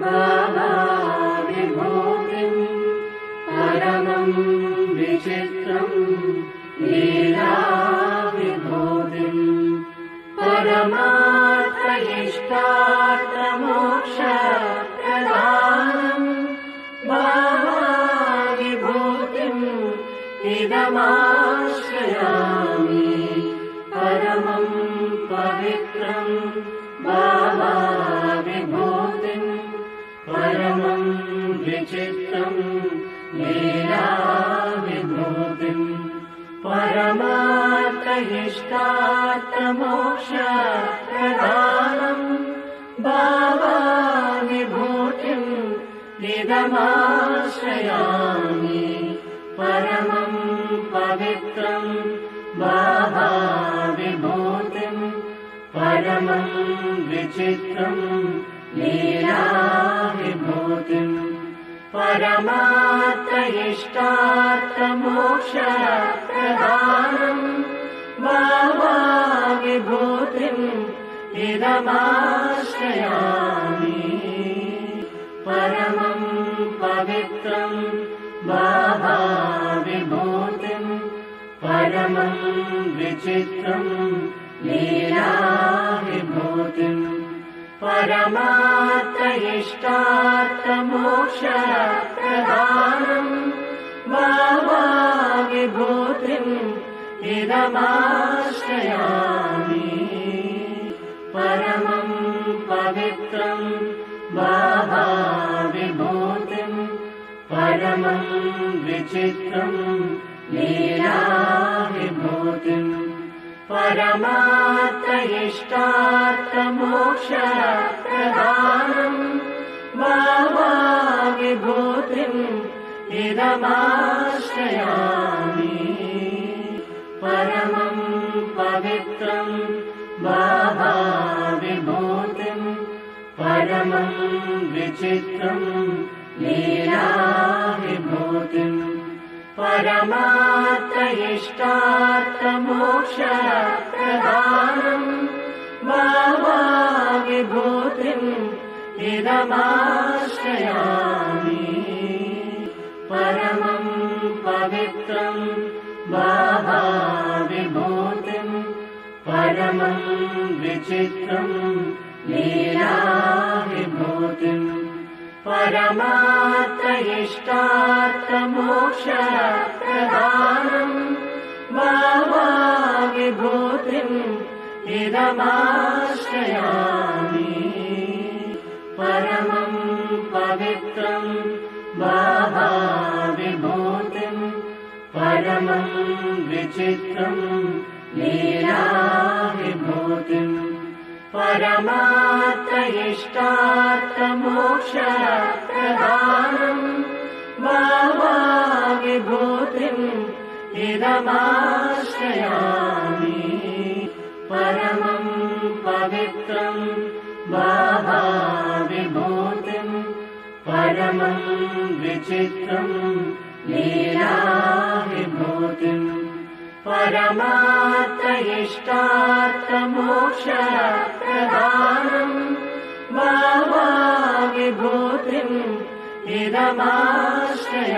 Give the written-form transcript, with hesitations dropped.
बाबा विभूतिम् परमं विचित्रं लीला विभूतिम् परमार्थ इष्टार्थ मोक्ष प्रदानम् बाबा विभूतिम् इदमाश्रयामि परमं पवित्रं बाबा विभूतिम् परमं विचित्रं लीला विभूतिम् परमार्थ इष्टार्थ मोक्ष प्रदानम् बाबा विभूतिम् इदमाश्रयामि परमं पवित्रं बाबा विभूतिम् परमं विचित्रं लीला विभूतिम् परमार्थ इष्टार्थ मोक्ष प्रदानम् बाबा विभूतिम् इदमाश्रयामि परमं पवित्रं बाबा विभूतिम् परमं विचित्रं लीला विभूतिम् परमार्थ इष्टार्थ मोक्ष प्रदानम् बाबा विभूतिम् इदमाश्रयामि परमं पवित्रं बाबा विभूतिम् परमं विचित्रं लीला विभूतिम् परमार्थ इष्टार्थ मोक्ष प्रदानम् बाबा विभूतिम् इदमाश्रयामि परमं पवित्रं बाबा विभूतिम् परमं विचित्रं लीला विभूतिम् परमार्थ इष्टार्थ मोक्ष प्रदानम् बाबा विभूतिम् इदमाश्रयामि परमं पवित्रं बाबा विभूतिम् परमं विचित्रं लीला विभूतिम् परमार्थ इष्टार्थ मोक्ष प्रदानम् बाबा विभूतिम् इदमाश्रयामि परमं पवित्रं बाबा विभूतिम् परमं विचित्रं लीला विभूतिम् परमार्थ इष्टार्थ मोक्ष प्रदानम् बाबा विभूतिम् इदमाश्रयामि परमं पवित्रं बाबा विभूतिम् परमं विचित्रं लीला विभूतिम् परमार्थ इष्टार्थ मोक्ष प्रदानम् बाबा विभूतिम् इदमाश्रयामि